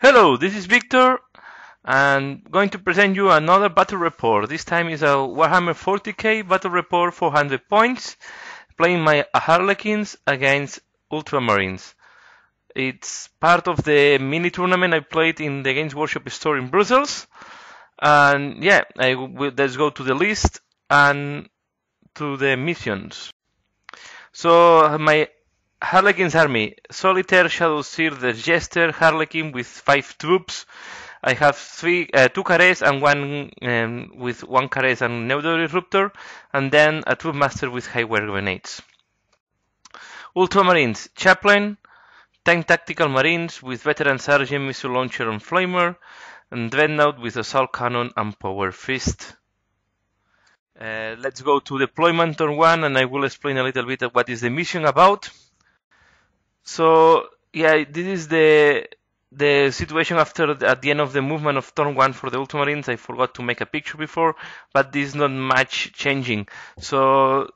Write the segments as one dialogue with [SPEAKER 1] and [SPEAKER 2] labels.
[SPEAKER 1] Hello, this is Victor, and going to present you another battle report. This time is a Warhammer 40K battle report, 400 points, playing my Harlequins against Ultramarines. It's part of the mini tournament I played in the Games Workshop store in Brussels. And yeah, let's go to the list and to the missions. So my Harlequins army: Solitaire, Shadowseer, the Jester, Harlequin with 5 troops. I have 2 Carets and one with 1 Carets and Neutral Disruptor, and then a Troop Master with Highwire Grenades. Ultramarines: Chaplain, 10 Tactical Marines with Veteran Sergeant, Missile Launcher and Flamer, and Dreadnought with Assault Cannon and Power Fist. Let's go to deployment turn 1, and I will explain a little bit of what is the mission about. So yeah, this is the situation at the end of the movement of turn 1 for the Ultramarines. I forgot to make a picture before, but this is not much changing. So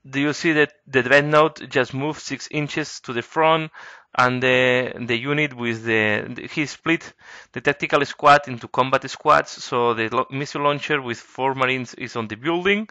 [SPEAKER 1] do you see that the Dreadnought just moved 6 inches to the front, and the unit with he split the tactical squad into combat squads. So the missile launcher with 4 Marines is on the building,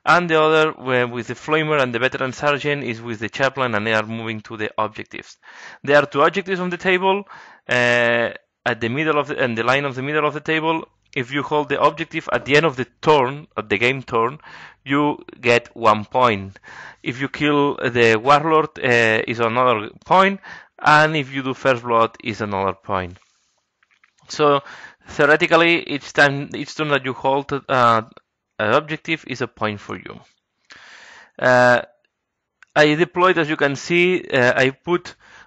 [SPEAKER 1] and the other with the Flamer and the Veteran Sergeant is with the Chaplain, and they are moving to the objectives. There are 2 objectives on the table at the middle of the line of the middle of the table. If you hold the objective at the end of the turn, of the game turn, you get 1 point. If you kill the Warlord, is another point, and if you do First Blood, is another point. So theoretically, each turn that you hold an objective is a point for you. I deployed, as you can see, I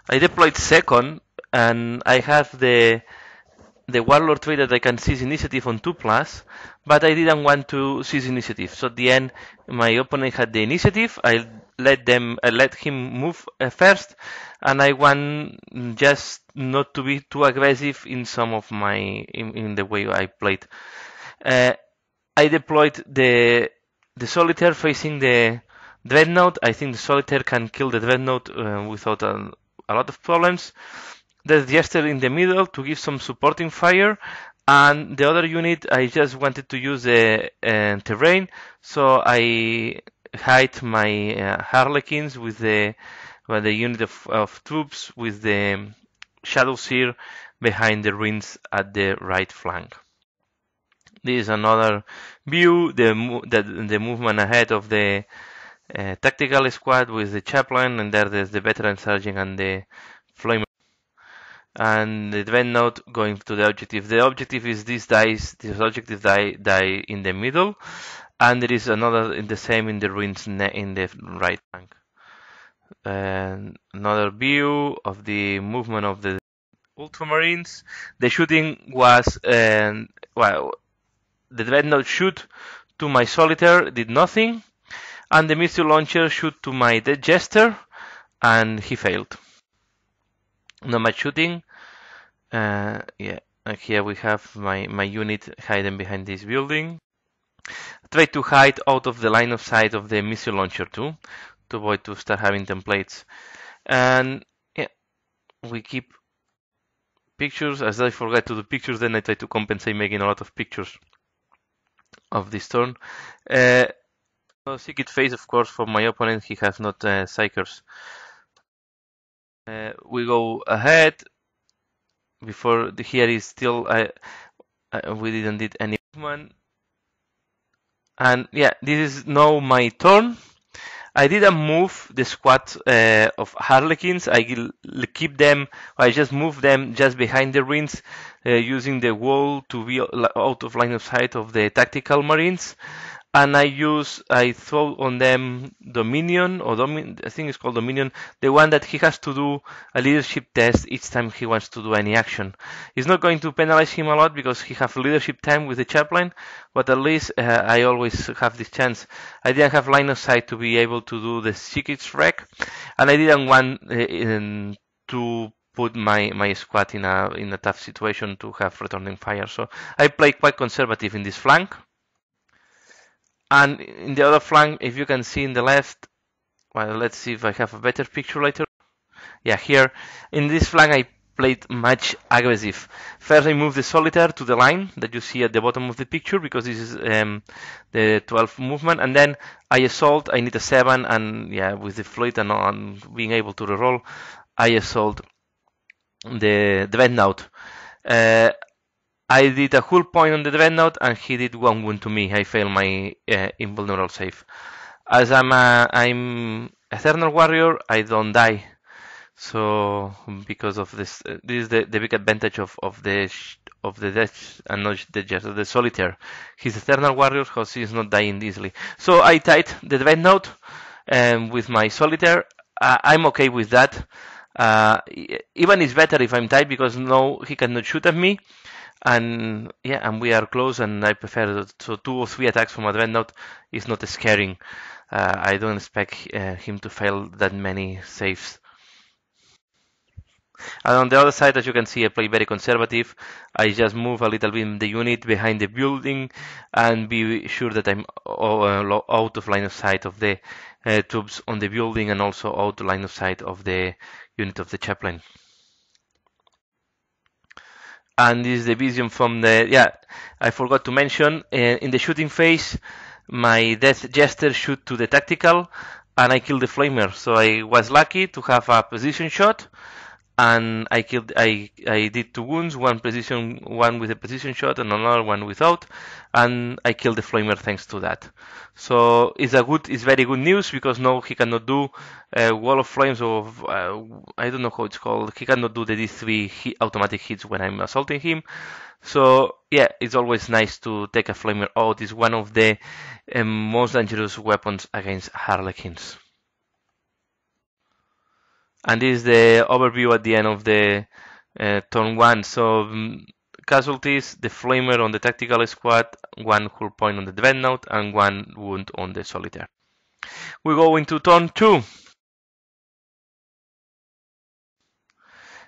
[SPEAKER 1] deployed second, and I have the Warlord trait that I can seize initiative on 2+, but I didn't want to seize initiative. So at the end, my opponent had the initiative. I let him move first, and I want just not to be too aggressive in some of in the way I played. I deployed the Solitaire facing the Dreadnought. I think the Solitaire can kill the Dreadnought without a lot of problems. There's Jester in the middle to give some supporting fire, and the other unit I just wanted to use the terrain, so I hide my Harlequins with the unit of troops with the Shadowseer behind the ruins at the right flank. This is another view, the movement ahead of the tactical squad with the Chaplain, and there's the Veteran Sergeant and the Flamer. And the Dreadnought going to the objective. The objective is this objective die in the middle, and there is another in the same in the ruins in the right flank. Another view of the movement of the Ultramarines. The shooting was well, the Dreadnought shoot to my Solitaire, did nothing, and the missile launcher shoot to my Jester, and he failed. Not much shooting. Yeah, here we have my unit hiding behind this building. Try to hide out of the line of sight of the missile launcher too, to avoid to start having templates. And yeah, we keep pictures. As I forgot to do pictures, then I try to compensate making a lot of pictures of this turn. Secret phase, of course, for my opponent. He has not Psychers. We go ahead. Before here is still we didn't did any movement, and yeah, this is now my turn. I didn't move the squad of Harlequins. I keep them. I just move them just behind the ruins, using the wall to be out of line of sight of the tactical Marines. And I throw on them Dominion, I think it's called Dominion, the one that he has to do a leadership test each time he wants to do any action. It's not going to penalize him a lot because he has leadership time with the Chaplain, but at least I always have this chance. I didn't have line of sight to be able to do the Secrets Wreck, and I didn't want to put my squad in a tough situation to have returning fire. So I play quite conservative in this flank. And in the other flank, if you can see in the left, well, let's see if I have a better picture later. Yeah, here in this flank I played much aggressive. First, I moved the solitaire to the line that you see at the bottom of the picture because this is the 12 movement, and then I assault. I need a 7, and yeah, with the fleet and being able to reroll, I assault the Dreadnought. I did a hull point on the Dreadnought, and he did 1 wound to me. I failed my invulnerable save. As I'm Eternal Warrior, I don't die. So because of this, this is the big advantage of the death and not the just of the solitaire. His Eternal Warrior, because he's not dying easily. So I tied the Dreadnought with my solitaire. I'm okay with that. Even it's better if I'm tied because no, he cannot shoot at me. And yeah, and we are close, and I prefer so 2 or 3 attacks from a Dreadnought is not scaring. I don't expect him to fail that many saves. And on the other side, as you can see, I play very conservative. I just move a little bit the unit behind the building and be sure that I'm out of line of sight of the troops on the building and also out of line of sight of the unit of the chaplain. And this is the vision from the, yeah, I forgot to mention, in the shooting phase, my Death Jester shoot to the tactical and I killed the flamer. So I was lucky to have a position shot, and I did 2 wounds, one with a precision shot and another one without, and I killed the flamer thanks to that. So it's very good news because now he cannot do wall of flames or I don't know how it's called. He cannot do the D3 automatic hits when I'm assaulting him. So yeah, it's always nice to take a flamer out. It's one of the most dangerous weapons against Harlequins. And this is the overview at the end of the turn 1. So casualties, the flamer on the tactical squad, 1 hull point on the Dreadnought, and 1 wound on the solitaire. We go into turn 2.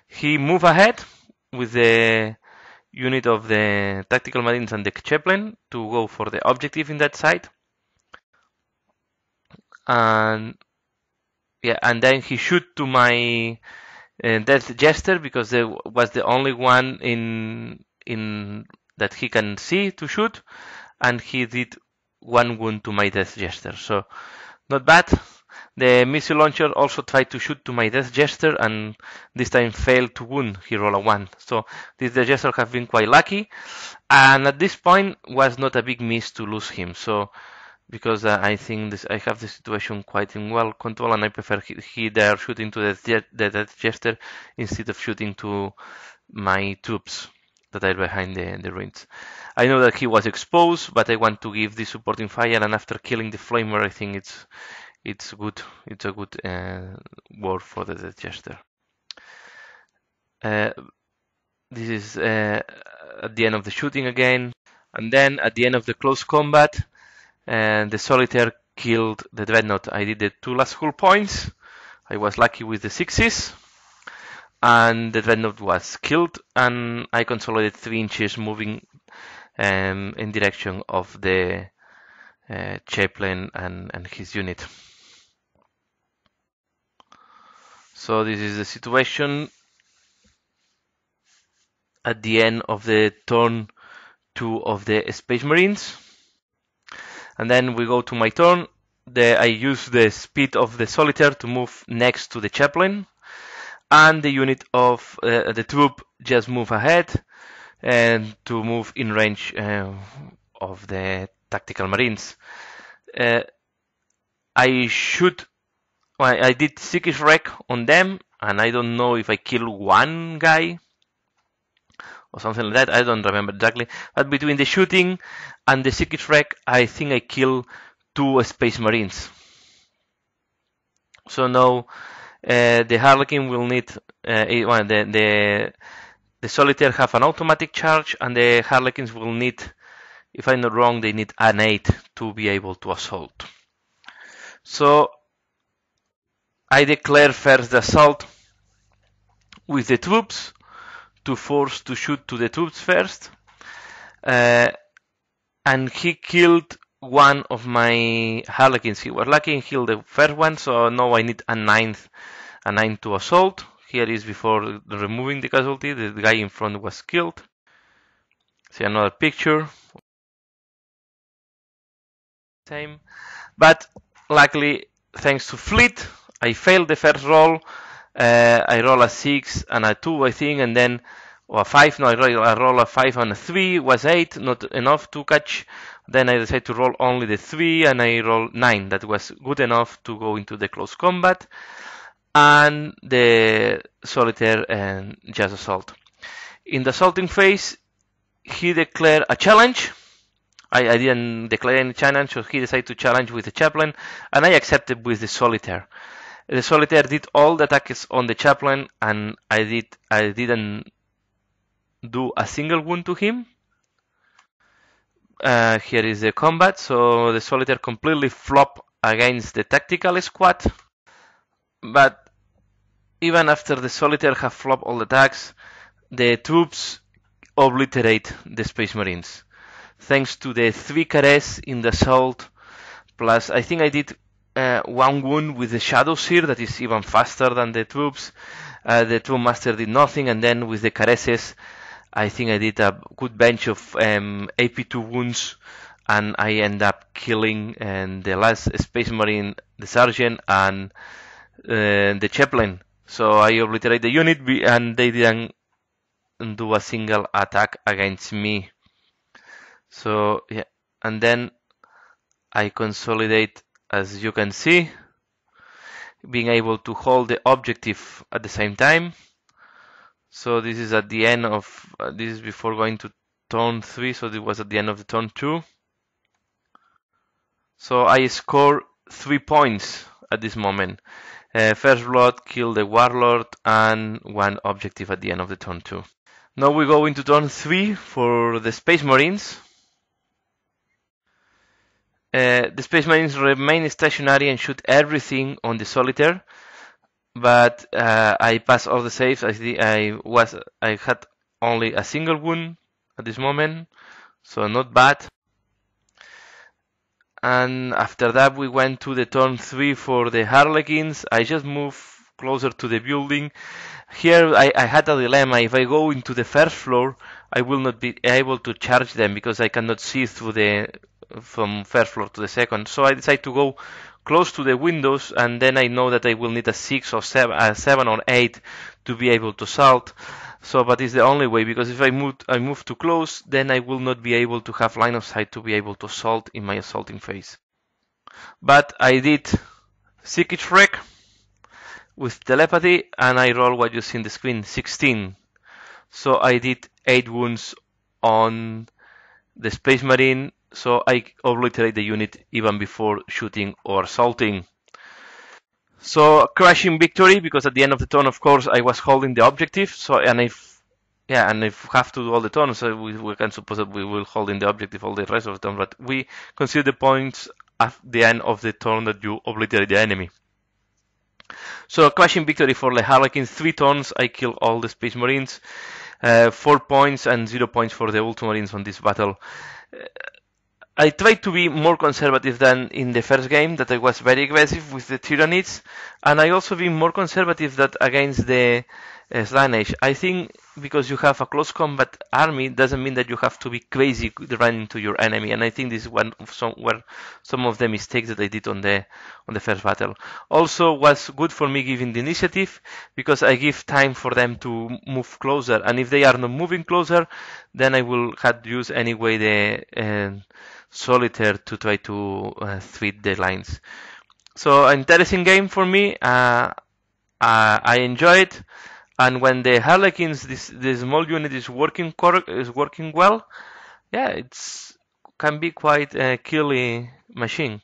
[SPEAKER 1] He moved ahead with the unit of the Tactical Marines and the Chaplain to go for the objective in that side. And yeah, and then he shoot to my Death Jester because there was the only one in that he can see to shoot, and he did 1 wound to my Death Jester. So not bad. The missile launcher also tried to shoot to my Death Jester and this time failed to wound. He rolled a 1. So this Death Jester have been quite lucky, and at this point was not a big miss to lose him. So because I think I have the situation quite in well control, and I prefer they are shooting to the Death Jester instead of shooting to my troops that are behind the ruins. I know that he was exposed, but I want to give the supporting fire, and after killing the flamer, I think it's good. It's a good word for the Death Jester. This is at the end of the shooting again, and then at the end of the close combat. And the solitaire killed the Dreadnought. I did the 2 last hull points. I was lucky with the 6s. And the Dreadnought was killed, and I consolidated 3 inches moving in direction of the chaplain and his unit. So this is the situation at the end of the turn 2 of the Space Marines. And then we go to my turn. I use the speed of the solitaire to move next to the chaplain, and the unit of the troop just move ahead and to move in range of the Tactical Marines. I did Seekish Wreck on them, and I don't know if I killed 1 guy or something like that. I don't remember exactly. But between the shooting and the Seekish Wreck, I think I killed 2 Space Marines. So now the Harlequin will need the solitaire have an automatic charge, and the Harlequins will need, if I'm not wrong, they need an 8 to be able to assault. So I declare first the assault with the troops, to force to shoot to the troops first, and he killed 1 of my Harlequins. He was lucky and killed the first one, so now I need a 9 to assault. Here is before removing the casualty. The guy in front was killed. See another picture. Same. But luckily, thanks to Fleet, I failed the first roll. I roll a 6 and a 2, I think, and then or a 5. No, I roll a 5 and a 3. Was 8, not enough to catch. Then I decided to roll only the 3, and I rolled 9. That was good enough to go into the close combat. And the solitaire and just assault. In the assaulting phase, he declared a challenge. I didn't declare any challenge, so he decided to challenge with the chaplain, and I accepted with the solitaire. The solitaire did all the attacks on the chaplain, and I didn't do a single wound to him. Here is the combat. So the solitaire completely flopped against the tactical squad, but even after the solitaire have flopped all the attacks, the troops obliterate the Space Marines. Thanks to the 3 caress in the assault, plus I think I did 1 wound with the Shadow Seer that is even faster than the troops. The Troop Master did nothing, and then with the caresses, I think I did a good bench of AP2 wounds, and I end up killing the last Space Marine, the Sergeant, and the Chaplain. So I obliterate the unit, and they didn't do a single attack against me. So yeah, and then I consolidate, as you can see, being able to hold the objective at the same time. So this is at the end of, this is before going to turn 3, so it was at the end of the turn 2. So I score 3 points at this moment. First blood, kill the warlord, and 1 objective at the end of the turn 2. Now we go into turn 3 for the Space Marines. The Space Marines remain stationary and shoot everything on the solitaire, but I passed all the saves. I had only a single wound at this moment, so not bad. And after that we went to the turn 3 for the Harlequins. I just moved closer to the building. Here I had a dilemma. If I go into the first floor, I will not be able to charge them because I cannot see through from first floor to the second. So I decided to go close to the windows, and then I know that I will need a 6 or 7 or 8 to be able to assault. So, but it's the only way, because if I move too close, then I will not be able to have line of sight to be able to assault in my assaulting phase. But I did Psychic Wreck with telepathy, and I roll what you see in the screen, 16. So I did 8 wounds on the Space Marine, so I obliterate the unit even before shooting or assaulting. So crashing victory, because at the end of the turn, of course, I was holding the objective. So and if we have to do all the turns, so we can suppose that we will hold in the objective all the rest of the turn. But we consider the points at the end of the turn that you obliterate the enemy. So crashing victory for the Harlequins. 3 turns, I kill all the Space Marines. 4 points and 0 points for the Ultramarines on this battle. I tried to be more conservative than in the first game, that I was very aggressive with the Tyranids, and I also been more conservative that against the Slaanesh. I think because you have a close combat army doesn't mean that you have to be crazy running into your enemy, and I think this is one of some of the mistakes that I did on the first battle. Also was good for me giving the initiative, because I give time for them to move closer, and if they are not moving closer, then I will have to use anyway the solitaire to try to thread the lines. So interesting game for me. I enjoy it, and when the Harlequins, the small unit is working well, yeah, it's can be quite a killy machine.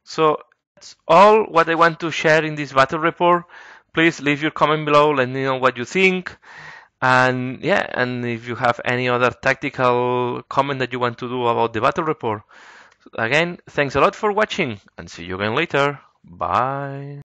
[SPEAKER 1] So that's all what I want to share in this battle report. Please leave your comment below, let me know what you think. And yeah, and if you have any other tactical comment that you want to do about the battle report. Again, thanks a lot for watching, and see you again later. Bye.